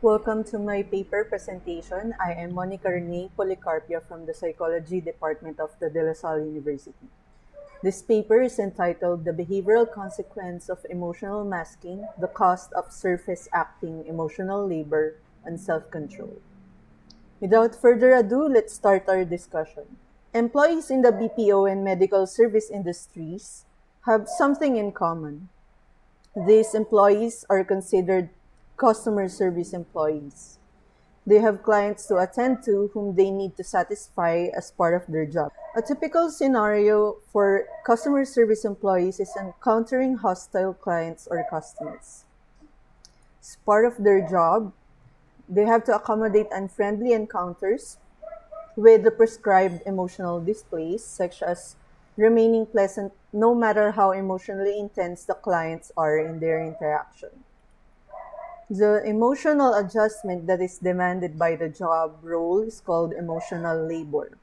Welcome to my paper presentation. I am Renee Policarpio from the Psychology Department of the DLSU University. This paper is entitled The Behavioral Consequence of Emotional Masking, the Cost of Surface Acting Emotional Labor and Self-Control. Without further ado, let's start our discussion. Employees in the BPO and medical service industries have something in common. These employees are considered customer service employees. They have clients to attend to whom they need to satisfy as part of their job. A typical scenario for customer service employees is encountering hostile clients or customers. As part of their job, they have to accommodate unfriendly encounters with the prescribed emotional displays, such as remaining pleasant no matter how emotionally intense the clients are in their interaction. The emotional adjustment that is demanded by the job role is called emotional labor.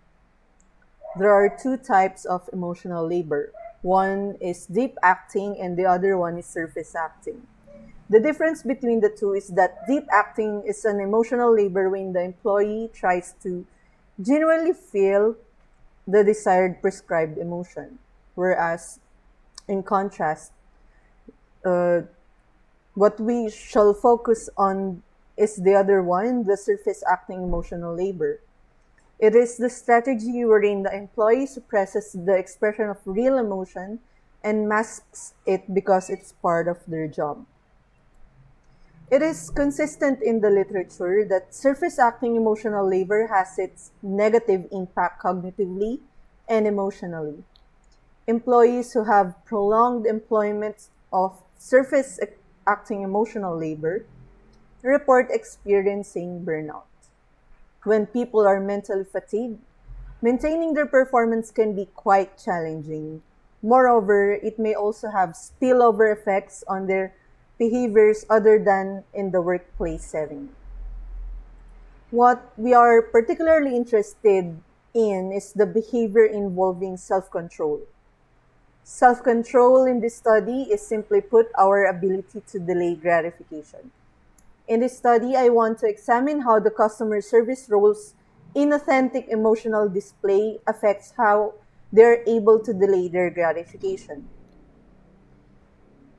There are two types of emotional labor. One is deep acting and the other one is surface acting. The difference between the two is that deep acting is an emotional labor when the employee tries to genuinely feel the desired prescribed emotion, whereas in contrast, what we shall focus on is the other one, the surface acting emotional labor. It is the strategy wherein the employee suppresses the expression of real emotion and masks it because it's part of their job. It is consistent in the literature that surface acting emotional labor has its negative impact cognitively and emotionally. Employees who have prolonged employment of surface acting emotional labor report experiencing burnout. When people are mentally fatigued, maintaining their performance can be quite challenging. Moreover, it may also have spillover effects on their behaviors other than in the workplace setting. What we are particularly interested in is the behavior involving self-control. Self-control in this study is simply put our ability to delay gratification. In this study, I want to examine how the customer service role's inauthentic emotional display affects how they're able to delay their gratification.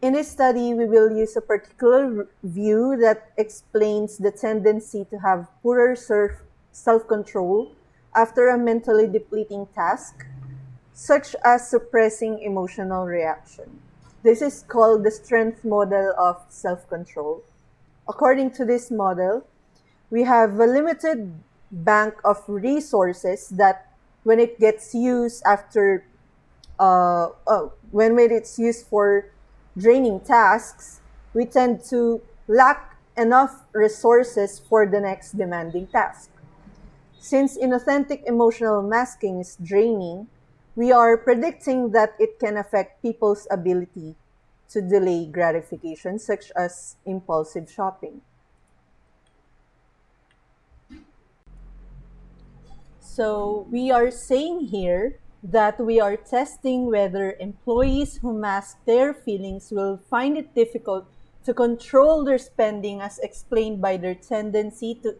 In this study, we will use a particular view that explains the tendency to have poorer self-control after a mentally depleting task, such as suppressing emotional reaction. This is called the strength model of self-control. According to this model, we have a limited bank of resources that when it gets used when it's used for draining tasks, we tend to lack enough resources for the next demanding task. Since inauthentic emotional masking is draining, we are predicting that it can affect people's ability to delay gratification, such as impulsive shopping. So we are saying here that we are testing whether employees who mask their feelings will find it difficult to control their spending as explained by their tendency to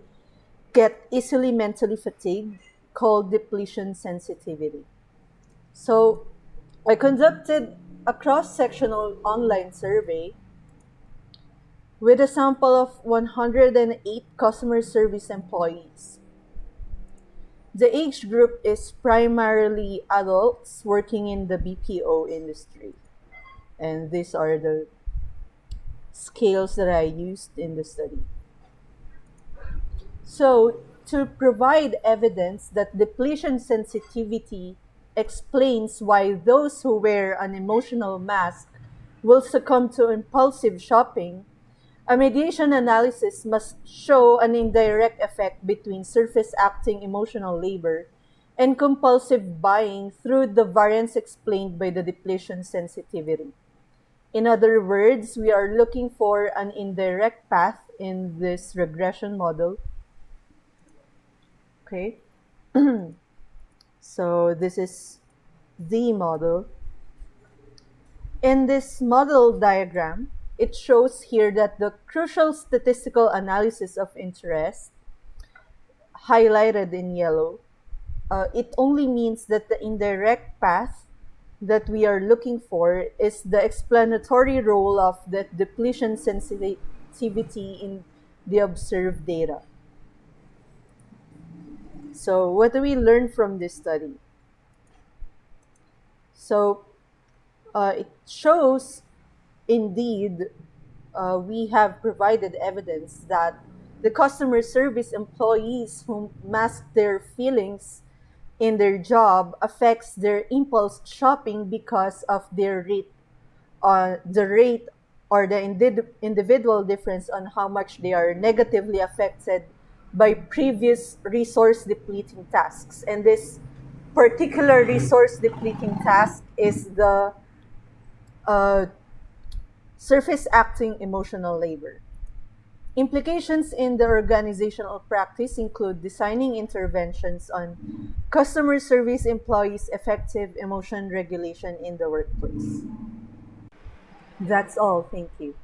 get easily mentally fatigued, called depletion sensitivity. So I conducted a cross-sectional online survey with a sample of 108 customer service employees. The age group is primarily adults working in the BPO industry. And these are the scales that I used in the study. So, to provide evidence that depletion sensitivity explains why those who wear an emotional mask will succumb to impulsive shopping, a mediation analysis must show an indirect effect between surface-acting emotional labor and compulsive buying through the variance explained by the depletion sensitivity. In other words, we are looking for an indirect path in this regression model. Okay, so this is the model. In this model diagram, it shows here that the crucial statistical analysis of interest, highlighted in yellow, it only means that the indirect path that we are looking for is the explanatory role of the depletion sensitivity in the observed data. So what do we learn from this study? So it shows, indeed, we have provided evidence that the customer service employees who mask their feelings in their job affects their impulse shopping because of their rate, the rate or the individual difference on how much they are negatively affected by previous resource depleting tasks. And this particular resource depleting task is the uh, surface acting emotional labor. Implications in the organizational practice include designing interventions on customer service employees' effective emotion regulation in the workplace. That's all. Thank you.